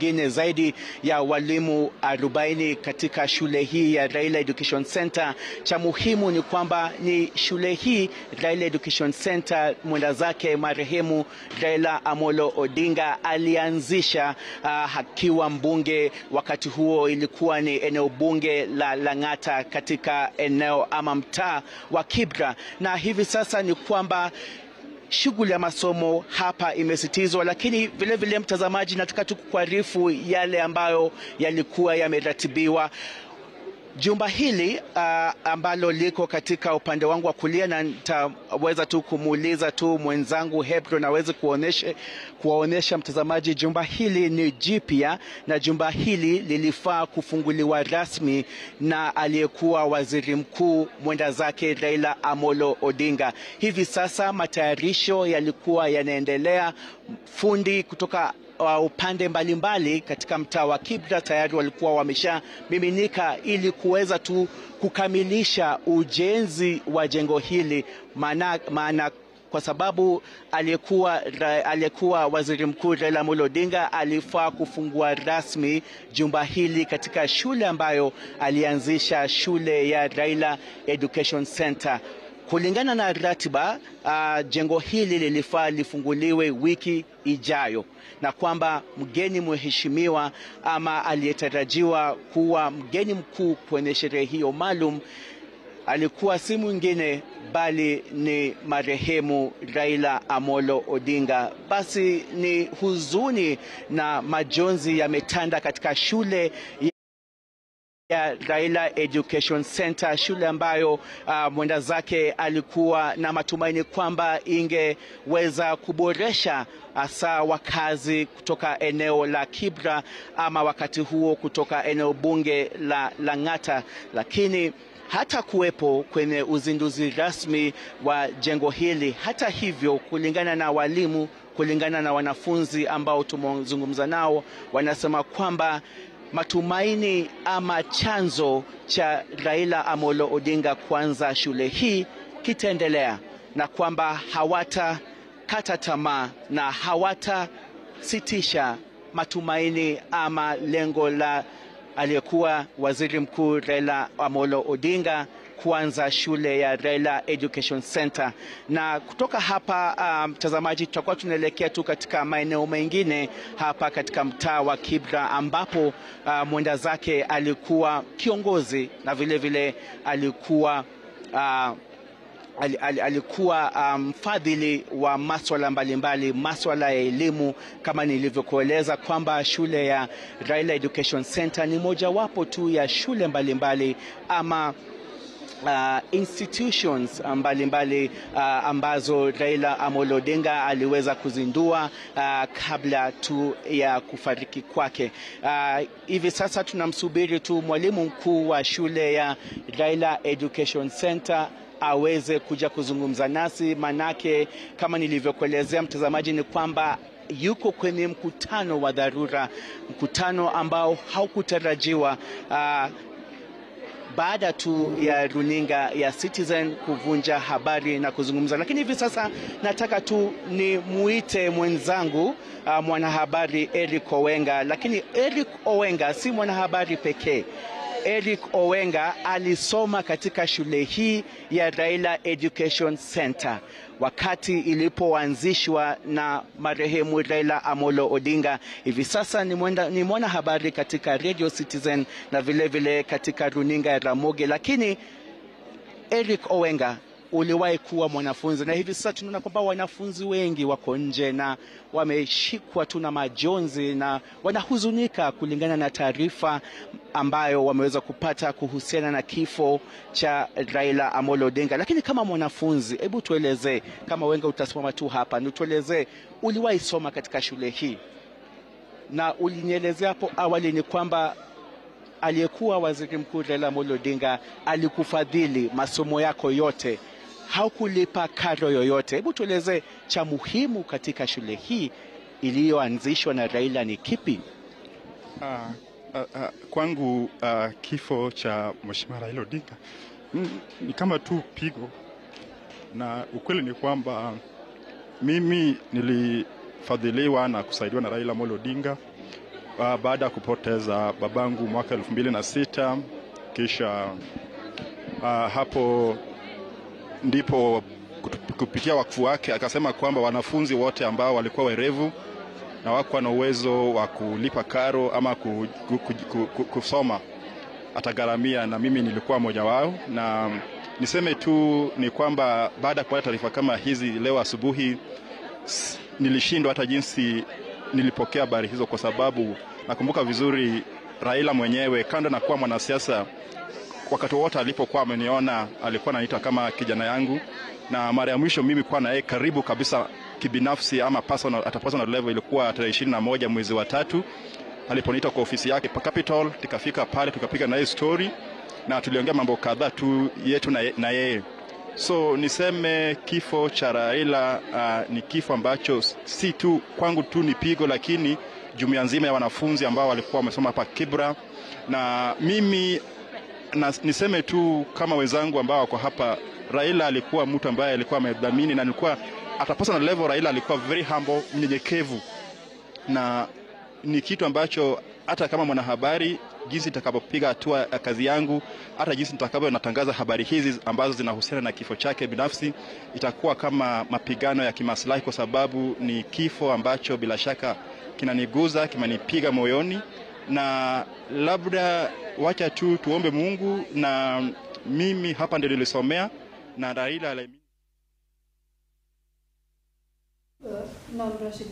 Ngine zaidi ya walimu 40 katika shule hii ya Raila Education Center. Cha muhimu ni kwamba ni shule hii Raila Education Center mwenda zake marehemu Raila Amolo Odinga alianzisha akiwa mbunge. Wakati huo ilikuwa ni eneo bunge la Lang'ata katika eneo ama mtaa wa Kibra, na hivi sasa ni kwamba shughuli ya masomo hapa imesitizwa. Lakini vile vile, mtazamaji, nataka tu kukuarifu yale ambayo yalikuwa yameratibiwa. Jumba hili ambalo liko katika upande wangu wa kulia, na nitaweza tu kumuuliza tu mwenzangu Hebro na aweze kuwaonesha mtazamaji, jumba hili ni jipya, na jumba hili lilifaa kufunguliwa rasmi na aliyekuwa waziri mkuu mwenda zake Raila Amolo Odinga. Hivi sasa matayarisho yalikuwa yanaendelea. Fundi kutoka upande mbalimbali katika mtaa wa Kibra tayari walikuwa wameshamiminika ili kuweza tu kukamilisha ujenzi wa jengo hili, maana kwa sababu aliyekuwa waziri mkuu Raila Amolo Odinga alifaa kufungua rasmi jumba hili katika shule ambayo alianzisha, shule ya Raila Education Center. Kulingana na ratiba, jengo hili lilifaa lifunguliwe wiki ijayo, na kwamba mgeni mheshimiwa ama aliyetarajiwa kuwa mgeni mkuu kwenye sherehe hiyo maalum alikuwa si mwingine bali ni marehemu Raila Amolo Odinga. Basi ni huzuni na majonzi yametanda katika shule ya Raila Education Center, shule ambayo mwenda zake alikuwa na matumaini kwamba ingeweza kuboresha hasa wakazi kutoka eneo la Kibra ama wakati huo kutoka eneo bunge la Lang'ata. Lakini hata kuwepo kwenye uzinduzi rasmi wa jengo hili. Hata hivyo, kulingana na walimu, kulingana na wanafunzi ambao tumezungumza nao, wanasema kwamba matumaini ama chanzo cha Raila Amolo Odinga kuanza shule hii kitaendelea, na kwamba hawatakata tamaa na hawatasitisha matumaini ama lengo la aliyekuwa waziri mkuu Raila Amolo Odinga kuanza shule ya Raila Education Center. Na kutoka hapa mtazamaji, tutakuwa tunaelekea tu katika maeneo mengine hapa katika mtaa wa Kibra, ambapo mwenda zake alikuwa kiongozi na vile vile alikuwa mfadhili wa masuala mbalimbali, masuala ya elimu, kama nilivyokueleza kwamba shule ya Raila Education Center ni mojawapo tu ya shule mbalimbali ama institutions mbalimbali ambazo Raila Amolo Odinga aliweza kuzindua kabla tu ya kufariki kwake. Hivi sasa tunamsubiri tu mwalimu mkuu wa shule ya Raila Education Center aweze kuja kuzungumza nasi, manake kama nilivyokuelezea mtazamaji ni kwamba yuko kwenye mkutano wa dharura, mkutano ambao haukutarajiwa baada tu ya runinga ya Citizen kuvunja habari na kuzungumza. Lakini hivi sasa nataka tu ni muite mwenzangu mwanahabari Eric Owenga. Lakini Eric Owenga si mwanahabari pekee. Eric Owenga alisoma katika shule hii ya Raila Education Center wakati ilipoanzishwa na marehemu Raila Amolo Odinga. Hivi sasa ni mwanahabari katika Radio Citizen na vile vile katika runinga ya Ramogi. Lakini Eric Owenga, uliwahi kuwa mwanafunzi, na hivi sasa tunaona kwamba wanafunzi wengi wako nje na wameshikwa tu na majonzi na wanahuzunika kulingana na taarifa ambayo wameweza kupata kuhusiana na kifo cha Raila Amolo Odinga. Lakini kama mwanafunzi, hebu tueleze, kama wenga utasimama tu hapa, nitueleze uliwahi soma katika shule hii, na ulinielezea hapo awali ni kwamba aliyekuwa waziri mkuu Raila Amolo Odinga alikufadhili masomo yako yote, haukulipa karo yoyote. Hebu tueleze cha muhimu katika shule hii iliyoanzishwa na Raila ni kipi? Kwangu kifo cha Mheshimiwa Raila Odinga ni kama tu pigo, na ukweli ni kwamba mimi nilifadhiliwa na kusaidiwa na Raila Amolo Odinga baada ya kupoteza babangu mwaka 2006. Kisha hapo ndipo kupitia wakfu wake akasema kwamba wanafunzi wote ambao walikuwa werevu na wakuwa na uwezo wa kulipa karo ama kusoma atagharamia, na mimi nilikuwa mmoja wao. Na niseme tu ni kwamba baada ya kupata taarifa kama hizi leo asubuhi, nilishindwa hata jinsi nilipokea habari hizo, kwa sababu nakumbuka vizuri Raila mwenyewe, kando na kuwa mwanasiasa, wakati wote alipokuwa ameniona alikuwa ananiita kama kijana yangu, na mara ya mwisho mimi kuwa na yeye karibu kabisa kibinafsi ama personal level ilikuwa tarehe 21 mwezi wa 3 aliponiita kwa ofisi yake pa Capital. Tukafika pale tukapiga naye story na tuliongea mambo kadhaa tu yetu na yeye. So niseme kifo cha Raila ni kifo ambacho si tu kwangu tu ni pigo, lakini jumuiya nzima ya wanafunzi ambao walikuwa wamesoma hapa Kibra. Na mimi niseme tu kama wenzangu ambao wako hapa, Raila alikuwa mtu ambaye alikuwa amedhamini, na nilikuwa at personal level Raila alikuwa very humble, mnyenyekevu, na ni kitu ambacho hata kama mwanahabari, jinsi nitakapopiga hatua kazi yangu, hata jinsi natangaza habari hizi ambazo zinahusiana na kifo chake binafsi, itakuwa kama mapigano ya kimaslahi, kwa sababu ni kifo ambacho bila shaka kinaniguza, kimanipiga moyoni. Na labda wacha tu tuombe Mungu, na mimi hapa ndio nilisomea na Raila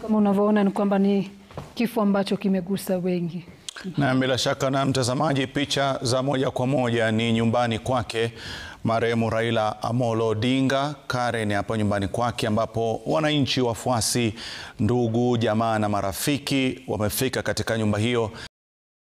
kama unavyoona ni kwamba ni kifo ambacho kimegusa wengi. Na bila shaka na mtazamaji, picha za moja kwa moja ni nyumbani kwake marehemu Raila Amolo Odinga, Karen, hapa nyumbani kwake, ambapo wananchi, wafuasi, ndugu, jamaa na marafiki wamefika katika nyumba hiyo